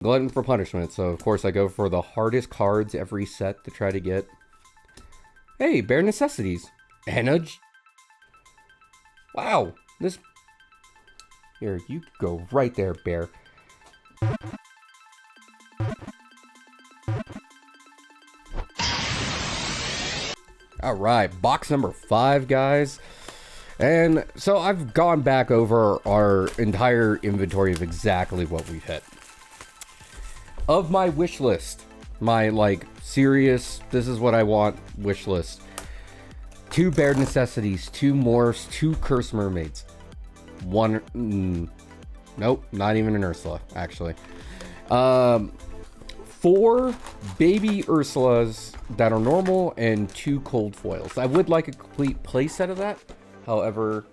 Glutton for punishment, so of course I go for the hardest cards every set to try to get. Hey, bare necessities. And a... Wow, this... Here, you go right there, bear. Alright, box number 5, guys. And so I've gone back over our entire inventory of exactly what we've hit. Of my wish list, my, like, serious, this is what I want wish list. 2 bare necessities, 2 morphs, 2 curse mermaids. 1, nope, not even an Ursula, actually. 4 baby Ursulas that are normal, and 2 cold foils. I would like a complete playset of that. However,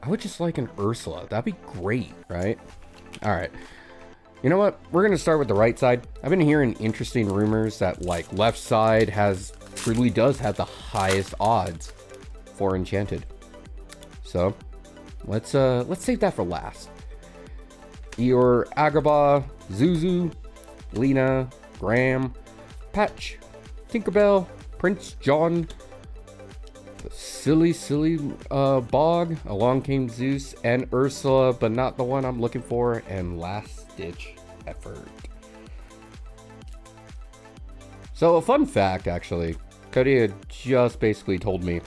I would just like an Ursula. That'd be great, right? Alright. You know what? We're going to start with the right side. I've been hearing interesting rumors that, like, left side truly does have the highest odds for Enchanted. So, let's save that for last. Eeyore, Agrabah, Zuzu, Lena, Graham, Patch, Tinkerbell, Prince John, silly Bog, along came Zeus, and Ursula, but not the one I'm looking for, and last ditch effort. So a fun fact, actually, Cody had just basically told me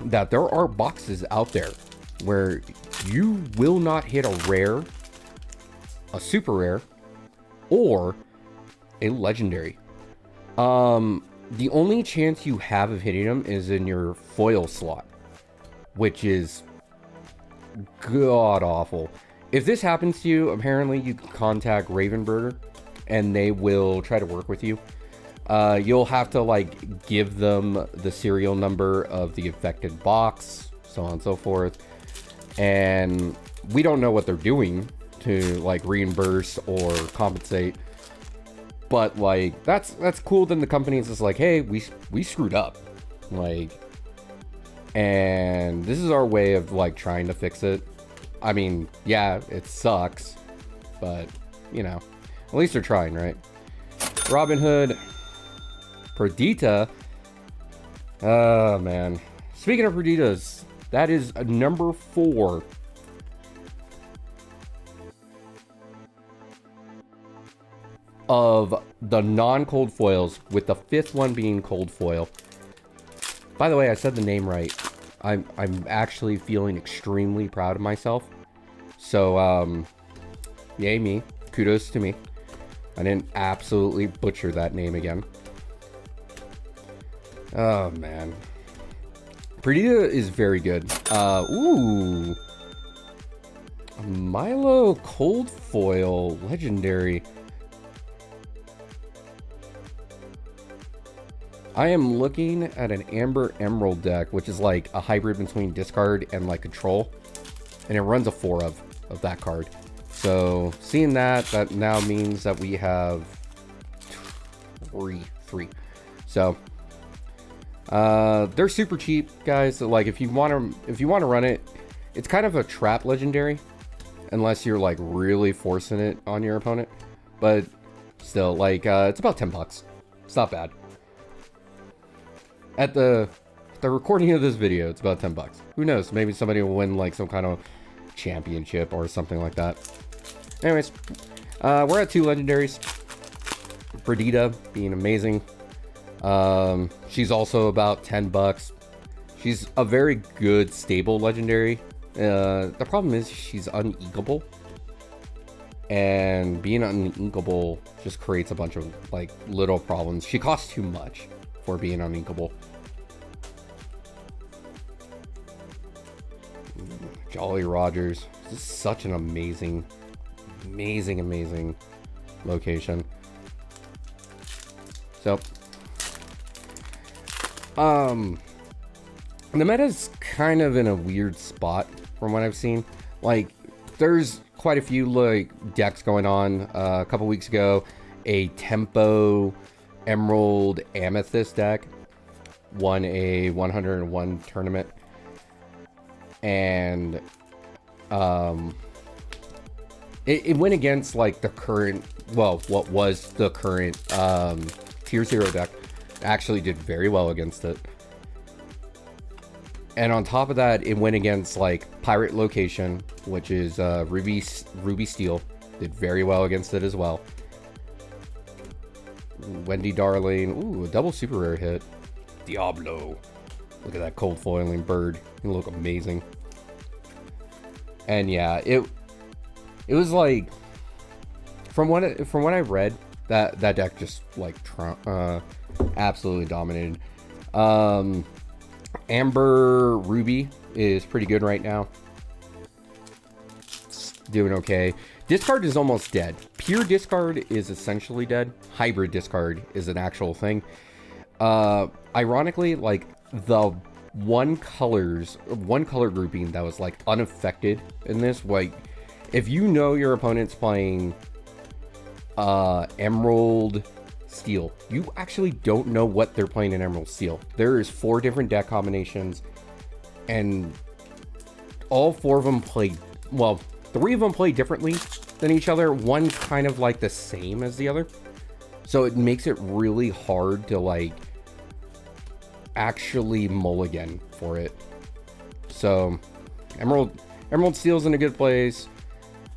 that there are boxes out there where you will not hit a rare, a super rare, or a legendary. The only chance you have of hitting them is in your foil slot, which is god awful. If this happens to you, apparently you can contact Ravenburger and they will try to work with you. You'll have to, like, give them the serial number of the affected box, so on and so forth. And we don't know what they're doing to, like, reimburse or compensate. But, like, that's cool. Then the company is just like, hey, we screwed up. Like, and this is our way of, like, trying to fix it. I mean, yeah, it sucks, but, you know, at least they're trying, right? Robin Hood, Perdita. Oh, man. Speaking of Perditas, that is number 4. Of the non-cold foils, with the 5th one being cold foil. By the way, I said the name right. I'm actually feeling extremely proud of myself. So, yay me. Kudos to me. I didn't absolutely butcher that name again. Oh, man. Perdita is very good. Ooh. Milo cold foil legendary. I am looking at an Amber Emerald deck, which is like a hybrid between discard and, like, control. And it runs a 4 of that card. So seeing that now means that we have 3. So they're super cheap, guys. So, like, if you want to run it, it's kind of a trap legendary, unless you're, like, really forcing it on your opponent. But still, like, it's about $10. It's not bad. At the recording of this video, it's about $10. Who knows? Maybe somebody will win, like, some kind of championship or something like that. Anyways, we're at 2 legendaries. Perdita being amazing. She's also about $10. She's a very good, stable legendary. The problem is she's uninkable. And being uninkable just creates a bunch of, like, little problems. She costs too much for being uninkable. Jolly Rogers. This is such an amazing location. So, the meta's kind of in a weird spot from what I've seen. Like, there's quite a few, like, decks going on. A couple weeks ago, a Tempo Emerald Amethyst deck won a 101 tournament, and It went against like the current, well, what was the current tier 0 deck. Actually did very well against it. And on top of that, it went against like Pirate Location, which is Ruby Steel. Did very well against it as well. Wendy Darling. Ooh, a double super rare hit. Diablo. Look at that cold foiling bird. It'll look amazing. And yeah, it was like, from what I read, that deck just like absolutely dominated. Amber Ruby is pretty good right now. It's doing okay. Discard is almost dead. Pure discard is essentially dead. Hybrid discard is an actual thing. Ironically, like the one color grouping that was like unaffected in this, like if you know your opponent's playing Emerald Steel, you actually don't know what they're playing in Emerald Steel. There is 4 different deck combinations, and all 4 of them play, well, 3 of them play differently than each other. One's kind of like the same as the other, so it makes it really hard to like actually mulligan for it. So Emerald Steel's in a good place.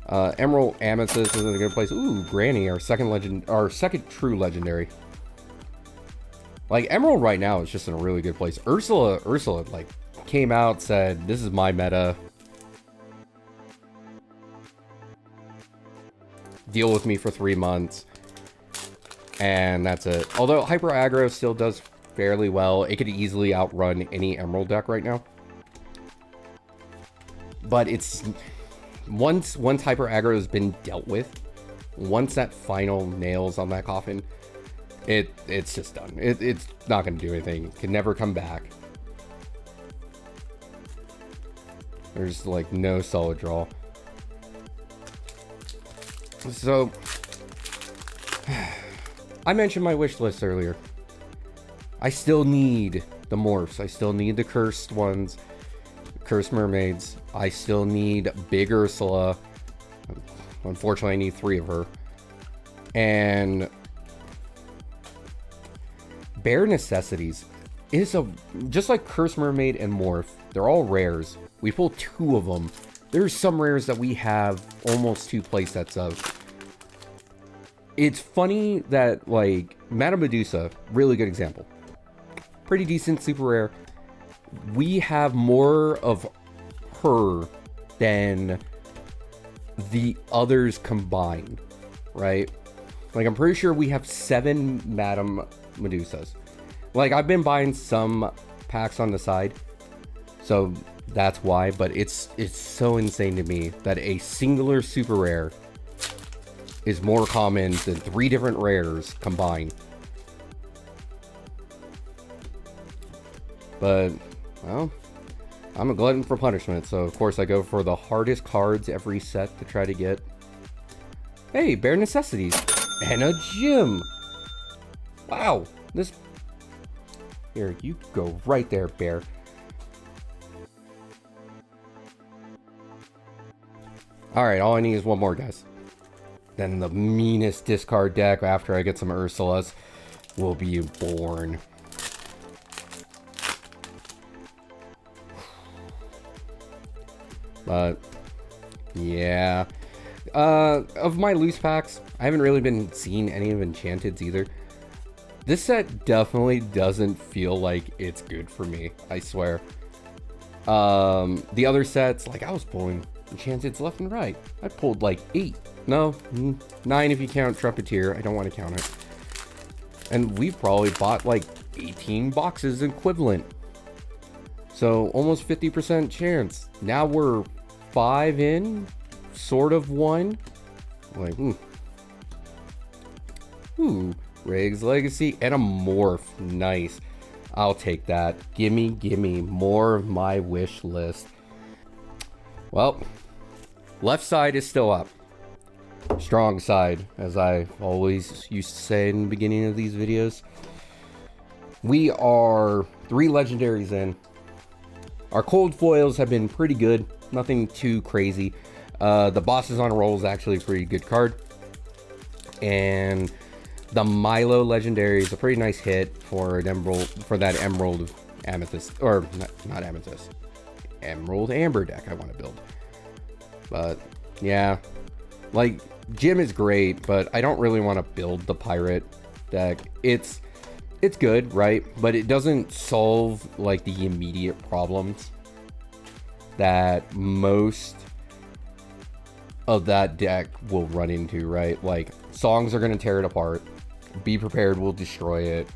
Emerald Amethyst is in a good place. Ooh, Granny, our second true legendary. Like Emerald right now is just in a really good place. Ursula like came out, said, "This is my meta. Deal with me for 3 months." And that's it. Although Hyper Aggro still does fairly well. It could easily outrun any Emerald deck right now. But it's once Hyper Aggro has been dealt with, once that final nails on that coffin, it's just done. It's not going to do anything. It can never come back. There's like no solid draw. So I mentioned my wish list earlier. I still need the morphs. I still need the cursed ones. Cursed mermaids. I still need Big Ursula. Unfortunately, I need 3 of her. And Bare Necessities is just like Cursed Mermaid and Morph. They're all rares. We pull 2 of them. There's some rares that we have almost 2 playsets of. It's funny that like Madame Medusa, really good example. Pretty decent, super rare. We have more of her than the others combined, right? Like, I'm pretty sure we have 7 Madame Medusas. Like, I've been buying some packs on the side, so that's why, but it's so insane to me that a singular super rare is more common than 3 different rares combined. But, well, I'm a glutton for punishment, so of course I go for the hardest cards every set to try to get. Hey, Bare Necessities and a gym. Wow, this... Here, you go right there, Bear. Alright, all I need is 1 more, guys. Then the meanest discard deck after I get some Ursulas will be born. But, yeah. Of my loose packs, I haven't really been seeing any of Enchanteds either. This set definitely doesn't feel like it's good for me, I swear. The other sets, like I was pulling Enchanteds left and right. I pulled like 8. No, 9 if you count Trumpeteer. I don't want to count it. And we've probably bought like 18 boxes equivalent. So almost 50% chance. Now we're 5 in, sort of 1. Like, Ooh, Riggs Legacy and a Morph. Nice. I'll take that. Gimme more of my wish list. Well, left side is still up. Strong side, as I always used to say in the beginning of these videos. We are 3 legendaries in. Our cold foils have been pretty good. Nothing too crazy. The Bosses on a Roll is actually a pretty good card. And the Milo Legendary is a pretty nice hit for an emerald, for that Emerald Amethyst, or not Amethyst, Emerald Amber deck I want to build. But yeah, like Gym is great, but I don't really want to build the Pirate deck. It's good, right? But it doesn't solve like the immediate problems that most of that deck will run into, right? Like songs are going to tear it apart. Be Prepared will destroy it.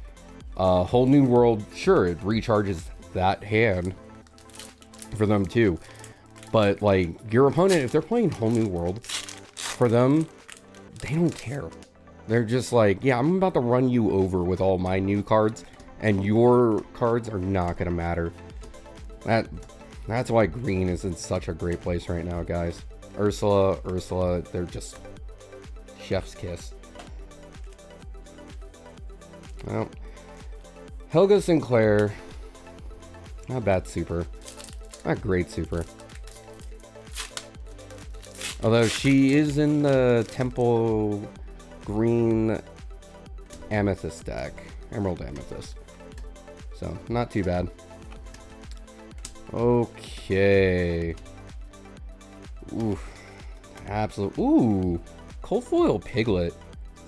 Whole New World, sure, it recharges that hand for them too. But like your opponent, if they're playing Whole New World, for them, they don't care. They're just like, yeah, I'm about to run you over with all my new cards, and your cards are not going to matter. That's why green is in such a great place right now, guys. Ursula, they're just chef's kiss. Well, Helga Sinclair, not bad super. Not great super. Although she is in the Temple Green Amethyst deck. Emerald Amethyst. So, not too bad. Okay. Ooh. Absolute. Ooh. Cold Foil Piglet.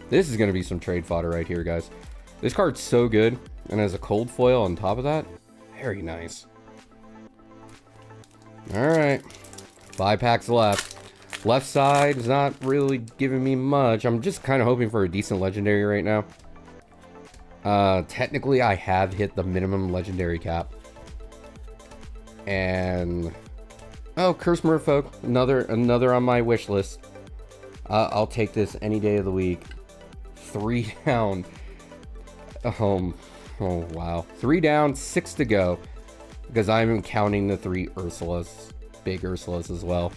This is going to be some trade fodder right here, guys. This card's so good. And as a cold foil on top of that, very nice. Alright. 5 packs left. Left side is not really giving me much. I'm just kind of hoping for a decent legendary right now. Technically, I have hit the minimum legendary cap. And oh, Curse Merfolk, another on my wish list. I'll take this any day of the week. 3 down. Oh wow. 3 down, 6 to go. Because I'm counting the 3 Ursulas, big Ursulas as well.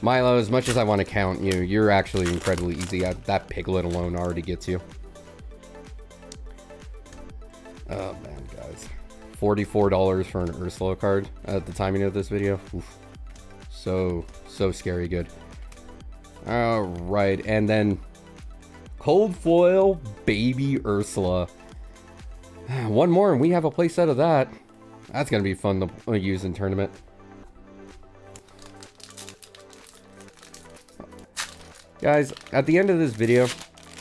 Milo, as much as I want to count you, you're actually incredibly easy. That Piglet alone already gets you. Oh man, guys. $44 for an Ursula card at the timing of this video. Oof. So scary good. Alright, and then Cold Foil Baby Ursula. One more and we have a playset of that. That's going to be fun to use in tournament. Guys, at the end of this video,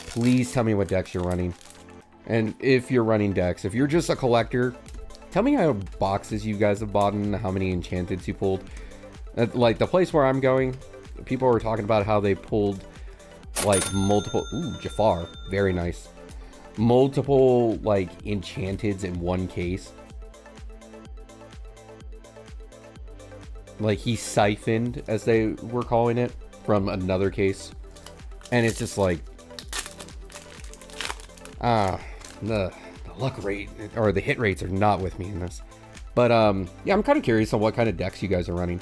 please tell me what decks you're running. And if you're running decks, if you're just a collector, tell me how boxes you guys have bought and how many Enchanteds you pulled. Like the place where I'm going, people were talking about how they pulled like multiple, ooh, Jafar, very nice. Multiple like Enchanteds in one case. Like he siphoned, as they were calling it, from another case. And it's just like, the luck rate, or the hit rates are not with me in this. But, yeah, I'm kind of curious on what kind of decks you guys are running.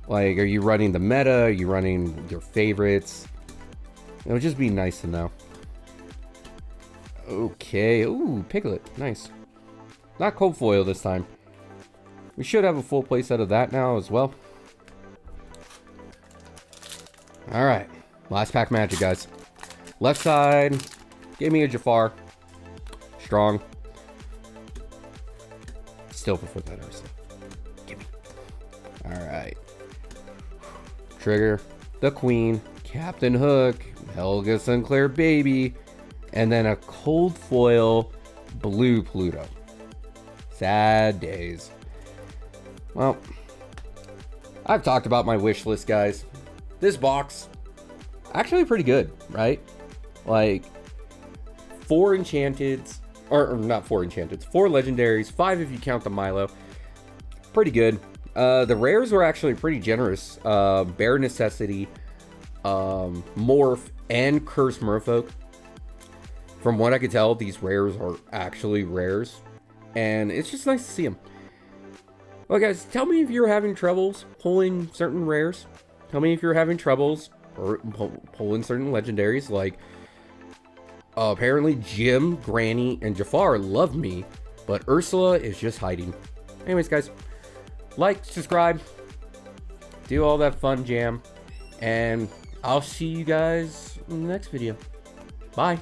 Like, are you running the meta? Are you running your favorites? It would just be nice to know. Okay, ooh, Piglet, nice. Not Cold Foil this time. We should have a full playset of that now as well. Alright, last pack magic, guys. Left side, give me a Jafar. Strong. Still prefer that Ursula. Give me. Alright. Trigger, the Queen, Captain Hook, Helga Sinclair Baby, and then a Cold Foil Blue Pluto. Sad days. Well, I've talked about my wish list, guys. This box, actually pretty good, right? Like, 4 Enchanteds, or not 4 Enchanteds, 4 Legendaries, 5 if you count the Milo. Pretty good. The rares were actually pretty generous. Bare Necessity, Morph, and Curse Merfolk. From what I could tell, these rares are actually rares. And it's just nice to see them. Well, guys, tell me if you're having troubles pulling certain rares. Tell me if you're having troubles pulling certain legendaries. Like, apparently Jim, Granny, and Jafar love me, but Ursula is just hiding. Anyways, guys, like, subscribe, do all that fun jam, and I'll see you guys in the next video. Bye.